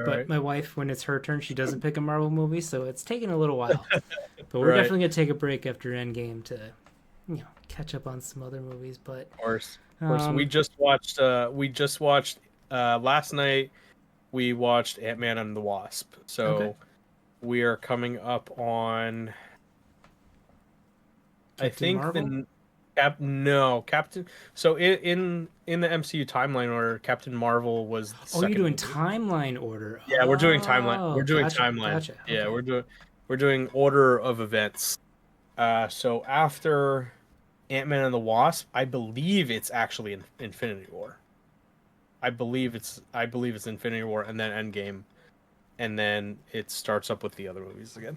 right. my wife, when it's her turn, she doesn't pick a Marvel movie, so it's taking a little while. But we're Right. definitely gonna take a break after Endgame to catch up on some other movies. But Of course. um, We just watched last night we watched Ant-Man and the Wasp. okay, So we are coming up on I Captain think Marvel. the Cap no, Captain so in the MCU timeline order, Captain Marvel was the Oh, you're second doing movie. timeline order. Yeah, we're doing timeline. We're Oh, doing gotcha, timeline. gotcha. Yeah, Okay. we're doing order of events. So after Ant-Man and the Wasp, I believe it's actually in Infinity War. I believe it's Infinity War and then Endgame, and then it starts up with the other movies again.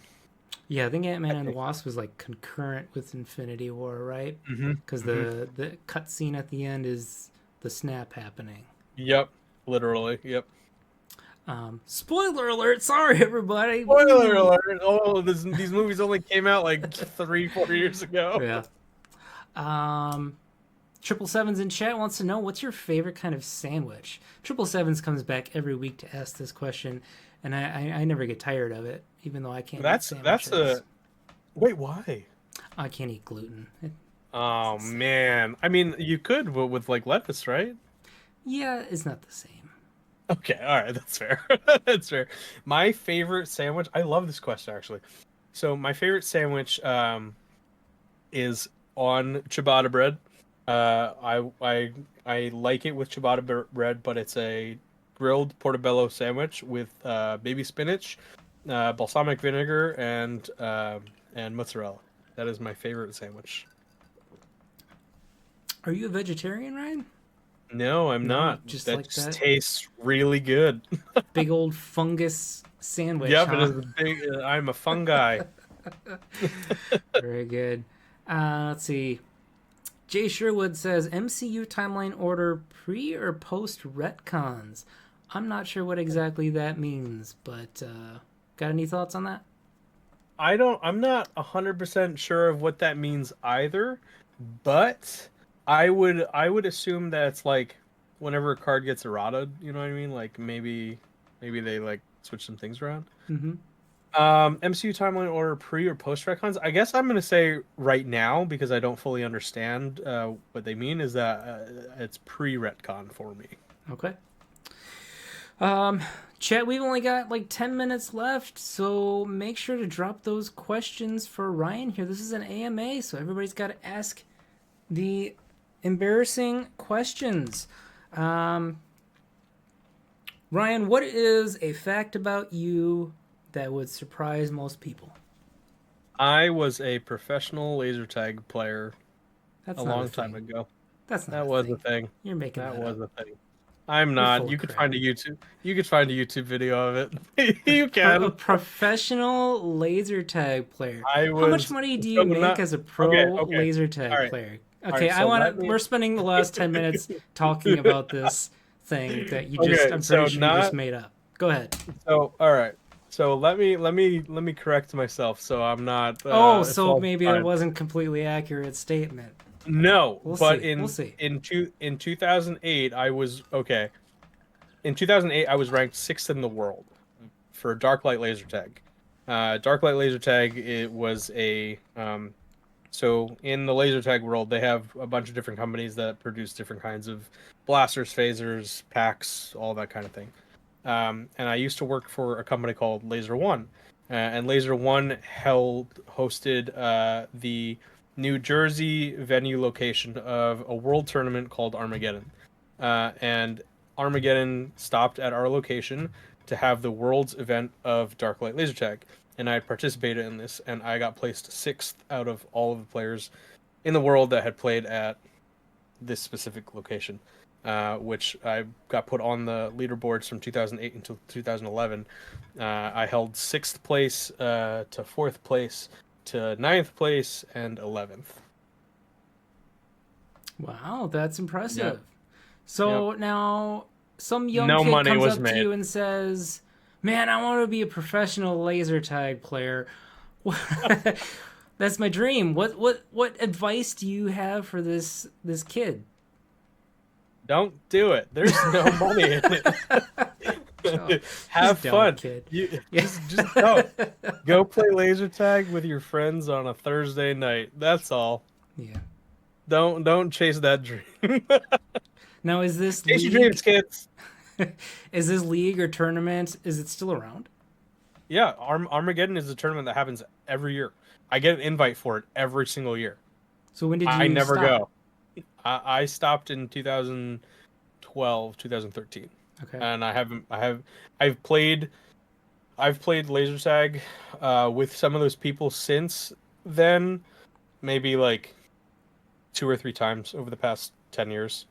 Yeah, I think Ant I Man and the think so. Wasp was like concurrent with Infinity War, right? Hmm. Because Hmm. the cut scene at the end is the snap happening. Yep, literally. Yep. Spoiler alert! Sorry, everybody. Spoiler Woo! alert! Oh, these movies only came out like 3, 4 years ago. Yeah. Um, Triple Sevens in chat wants to know what's your favorite kind of sandwich. Triple Sevens comes back every week to ask this question, and I never get tired of it, even though I can't eat That's sandwiches. a wait. Why? I can't eat gluten. Oh man. I mean, you could with like lettuce, right? Yeah, it's not the same. Okay, all right, that's fair. That's fair. My favorite sandwich. I love this question actually. So my favorite sandwich is on ciabatta bread. I like it with bread, but it's a grilled portobello sandwich with baby spinach, balsamic vinegar, and mozzarella. That is my favorite sandwich. Are you a vegetarian, Ryan? No, I'm No, not. just That like just that tastes really good. big old fungus sandwich, Yep, it huh? is a big. I'm a fungi. Very good. Let's see. Jay Sherwood says MCU timeline order pre or post retcons. I'm not sure what exactly that means, but got any thoughts on that? I'm not 100% sure of what that means either, but I would assume that it's like whenever a card gets errata, you know what I mean? Like maybe they like switch some things around. Mm-hmm. MCU timeline order pre or post retcons? I guess I'm gonna say right now because I don't fully understand what they mean is that it's pre retcon for me. Okay. Um, Chet, we've only got like 10 minutes left, so make sure to drop those questions for Ryan here. This is an AMA, so everybody's got to ask the embarrassing questions. Um, Ryan, what is a fact about you that would surprise most people? I was a professional laser tag player a That's not a long time thing. ago. That's not That a was a thing. thing. You're making That that was up. a thing. I'm You're not. full of You could crap. find a YouTube. You could find a YouTube video of it. You A can. professional laser tag player. I How much was money do so you make not. as a Okay. pro Okay. laser All tag right. player? All Okay, right. I So want let to. me. We're spending the last 10 minutes talking about this thing that you just. Okay. I'm pretty So sure you just not. made up. Go ahead. So all right. So let me correct myself. So I'm not. Oh, It so falls maybe that apart. wasn't completely accurate statement. No, We'll but see. We'll see. in 2008 I was okay. In 2008 I was ranked sixth in the world for dark light laser tag. Dark light laser tag, it was a so in the laser tag world they have a bunch of different companies that produce different kinds of blasters, phasers, packs, all that kind of thing. And I used to work for a company called Laser One, and Laser One hosted the New Jersey venue location of a world tournament called Armageddon, and Armageddon stopped at our location to have the world's event of dark light laser tag, and I participated in this, and I got placed sixth out of all of the players in the world that had played at this specific location, which I got put on the leaderboards from 2008 until 2011. I held sixth place to fourth place to ninth place and 11th. Wow, that's Yeah, impressive. yeah. So now some young No kid money comes was up to made. you and says, "Man, I want to be a professional laser tag player." That's my dream. What advice do you have for this kid? Don't do it. There's no money in Oh, it. just Have don't, fun. kid. You Yeah. just don't. Go play laser tag with your friends on a Thursday night. That's all. Yeah. Don't chase that dream. Now is this Chase your dreams, league kids. is this league or tournament is it still around? Yeah, Armageddon is a tournament that happens every year. I get an invite for it every single year. So when did I you never stop? go. I stopped in 2012, 2013, Okay. and I haven't. I've played. I've played laser tag with some of those people since then. Maybe like two or three times over the past 10 years.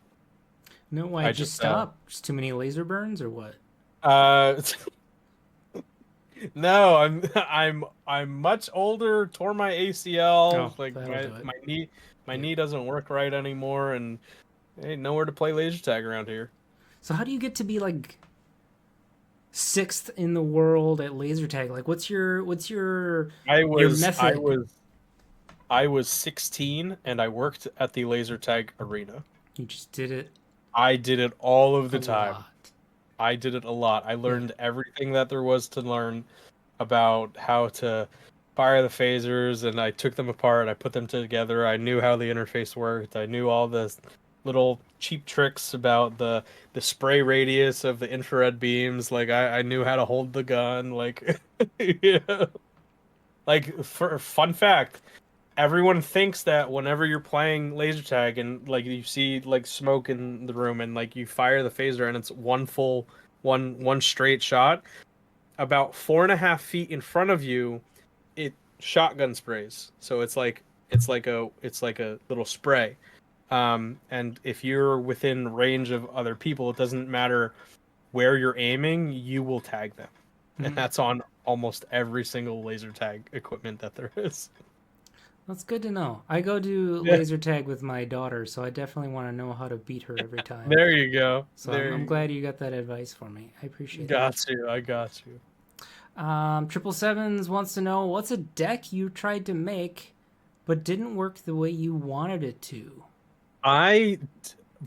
No, I why'd you just stop? Just too many laser burns or what? uh No, I'm much older, tore my ACL, Oh, like that'll my do it. my knee my Yeah. knee doesn't work right anymore, and ain't nowhere to play laser tag around here. So how do you get to be like sixth in the world at laser tag? Like I your was I method? was I was 16 and I worked at the laser tag arena. You just did it I did it all of a the time. lot. I did it a lot. I Yeah. learned everything that there was to learn about how to fire the phasers, and I took them apart. I put them together. I knew how the interface worked. I knew all the little cheap tricks about the spray radius of the infrared beams. Like I knew how to hold the gun. Like yeah. Like for fun fact, everyone thinks that whenever you're playing laser tag and like you see like smoke in the room and like you fire the phaser and it's one full one straight shot, about 4.5 feet in front of you, it shotgun sprays. So it's like a little spray. And if you're within range of other people, it doesn't matter where you're aiming, you will tag them. And Mhm. that's on almost every single laser tag equipment that there is. That's good to know. I go do Yeah, laser tag with my daughter, so I definitely want to know how to beat her every time. there you go. So I'm, There I'm you go. glad you got that advice for me. I appreciate that. Got you. I got you. Triple Sevens wants to know what's a deck you tried to make but didn't work the way you wanted it to.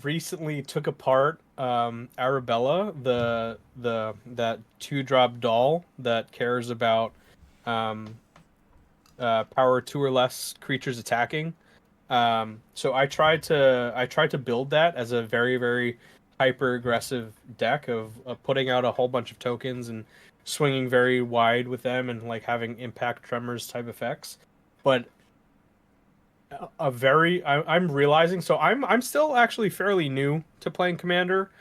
Recently took apart Arabella, the that two drop doll that cares about um power two or less creatures attacking. So I tried to build that as a very hyper aggressive deck of putting out a whole bunch of tokens and swinging very wide with them and like having impact tremors type effects. But I'm realizing, so I'm still actually fairly new to playing Commander,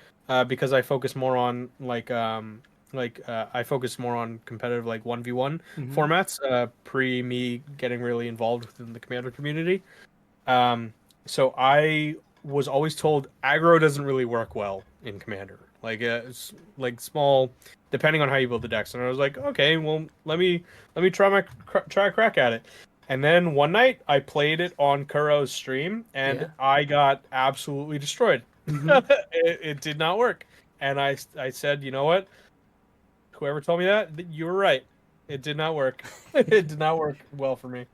because I focus more on I focus more on competitive like 1v1 Mm-hmm. formats, pre me getting really involved within the Commander community. Um, so I was always told aggro doesn't really work well in Commander. Like it's like small, depending on how you build the decks. And I was like, okay, well let me try a crack at it. And then one night I played it on Kuro's stream and Yeah. I got absolutely destroyed. Mm-hmm. It did not work. And I said, you know what? Whoever told me that, you were right. It did not work. It did not work well for me.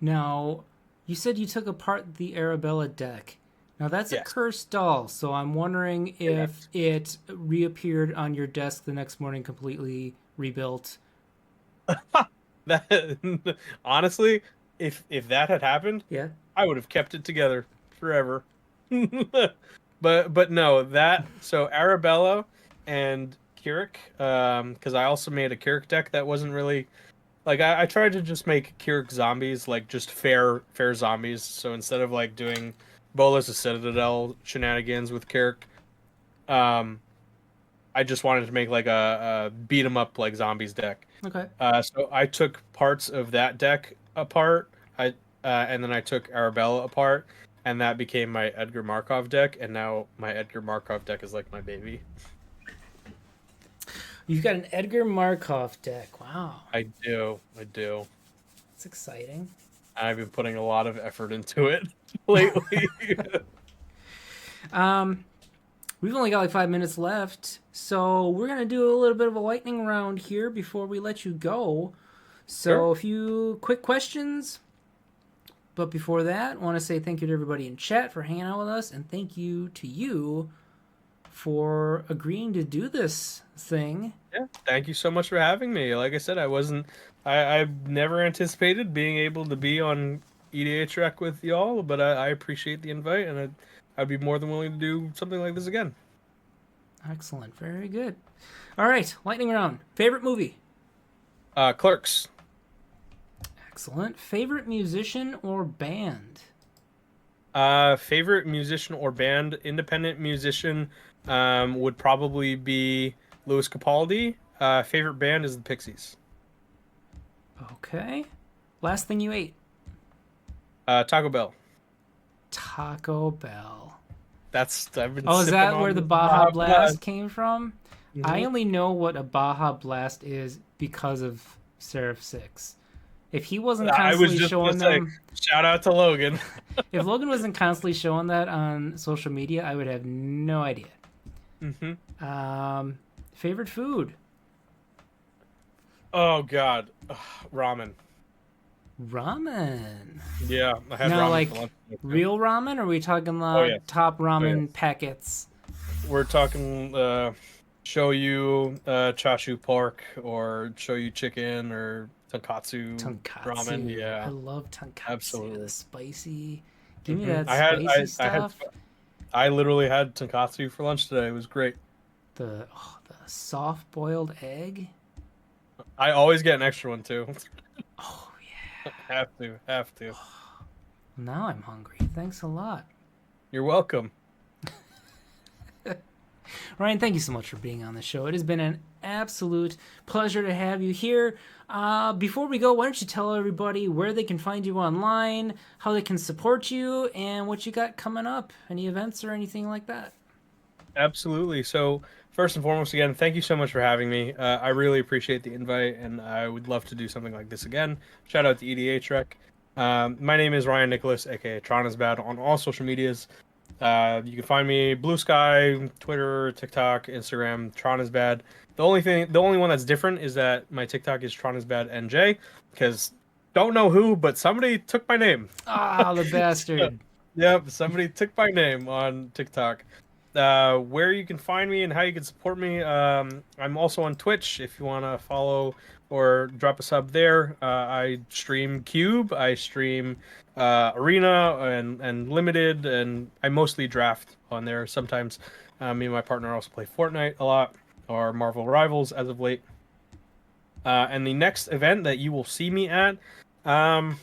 Now, you said you took apart the Arabella deck. Now that's a Yes. cursed doll, so I'm wondering if it reappeared on your desk the next morning completely rebuilt. That honestly, if that had happened, Yeah. I would have kept it together forever. But no, that so Arabella and Keurig, because I also made a Keurig deck that wasn't really like I tried to just make Keurig zombies like just fair zombies. So instead of like doing Bolas of Citadel shenanigans with Keurig, um, I just wanted to make like a beat 'em up like zombies deck. Okay. So I took parts of that deck apart. And then I took Arabella apart, and that became my Edgar Markov deck. And now my Edgar Markov deck is like my baby. You've got an Edgar Markov deck. Wow. I do. That's exciting. I've been putting a lot of effort into it lately. Um, we've only got like 5 minutes left, so we're gonna do a little bit of a lightning round here before we let you go. So Sure. a few quick questions. But before that, I want to say thank you to everybody in chat for hanging out with us, and thank you to you for agreeing to do this thing. Yeah, thank you so much for having me. Like I said, I never anticipated being able to be on EDH Rec with y'all, but I appreciate the invite, and I'd be more than willing to do something like this again. Excellent. Very good. All right, lightning round. Favorite movie? Clerks. Excellent. Favorite musician or band? Favorite musician or band? Independent musician would probably be Louis Capaldi. Favorite band is the Pixies. Okay. Last thing you ate? Taco Bell. Taco Bell. I've been Oh, is sipping that on where the this Baja Blast came from? I Mhm. only know what a Baja Blast is because of Seraph 6. If he wasn't I was constantly just gonna showing say, them, shout out to Logan. if Logan wasn't constantly showing that on social media, I would have no idea. hmm Favorite food? Oh God, Ugh, ramen. Ramen. Yeah, I had Now, ramen like for lunch today, too. real ramen, or are we talking Oh yeah, top oh yeah. ramen packets? We're talking shoyu chashu pork or shoyu chicken or tonkatsu ramen. Tonkatsu. I Yeah, love tonkatsu. The absolutely. spicy. Give me that I had spicy I had stuff. I literally had tonkatsu for lunch today. It was great. The soft boiled egg. I always get an extra one too. Oh yeah. Have to. Now I'm hungry. Thanks a lot. You're welcome. Ryan, thank you so much for being on the show. It has been an absolute pleasure to have you here. Before we go, why don't you tell everybody where they can find you online, how they can support you, and what you got coming up? Any events or anything like that? Absolutely. So first and foremost, again, thank you so much for having me. I really appreciate the invite, and I would love to do something like this again. Shout out to EDH Rec. My name is Ryan Nicholas, aka TronIsBad, on all social medias. You can find me Blue Sky, Twitter, TikTok, Instagram. TronIsBad. The only one that's different is that my TikTok is TronIsBad NJ, because don't know who, but somebody took my name. Ah, the bastard. Yep, somebody took my name on TikTok. Where you can find me and how you can support me. I'm also on Twitch if you want to follow or drop a sub there. I stream Cube, I stream Arena and Limited, and I mostly draft on there. Sometimes me and my partner also play Fortnite a lot, or Marvel Rivals as of late. And the next event that you will see me at, um,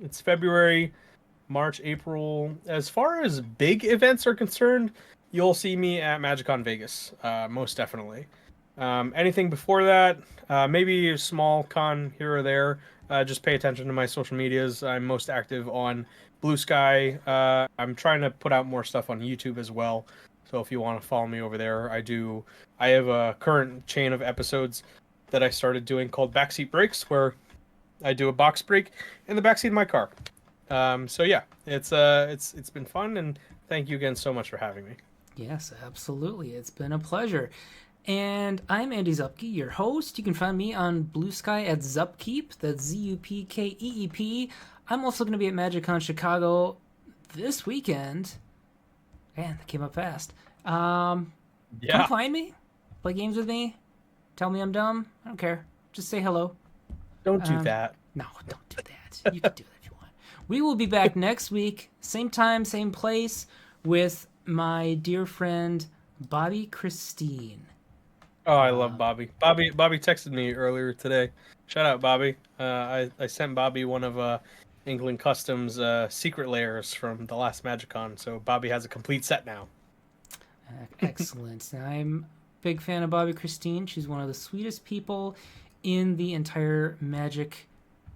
it's February, March, April. As far as big events are concerned, you'll see me at MagicCon Vegas, most definitely. Anything before that, maybe a small con here or there. Just pay attention to my social medias. I'm most active on Blue Sky. I'm trying to put out more stuff on YouTube as well. So if you want to follow me over there, I do. I have a current chain of episodes that I started doing called Backseat Breaks, where I do a box break in the backseat of my car. So yeah, it's been fun, and thank you again so much for having me. Yes, absolutely. It's been a pleasure. And I'm Andy Zupke, your host. You can find me on Blue Sky at Zupkeep. That's Zupkeep. I'm also going to be at MagicCon Chicago this weekend. Man, that came up fast. Come Yeah, find me. Play games with me. Tell me I'm dumb. I don't care. Just say hello. don't do Um, that. no, don't do that. You can do that if you want. We will be back next week, same time, same place, with my dear friend Bobby Christine. Oh, I love Bobby. Bobby texted me earlier today. Shout out, Bobby. I sent Bobby one of England Customs secret layers from the last MagicCon, so Bobby has a complete set now. Excellent. I'm a big fan of Bobby Christine. She's one of the sweetest people in the entire Magic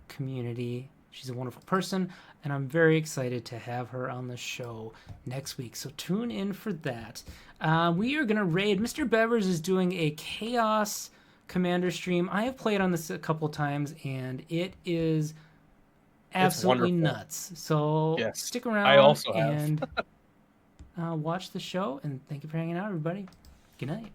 community. She's a wonderful person, and I'm very excited to have her on the show next week. So tune in for that. We are going to raid. Mr. Bevers is doing a Chaos Commander stream. I have played on this a couple times, and it is absolutely wonderful. nuts. So Yes, stick I around also have. and watch the show. And thank you for hanging out, everybody. Good night.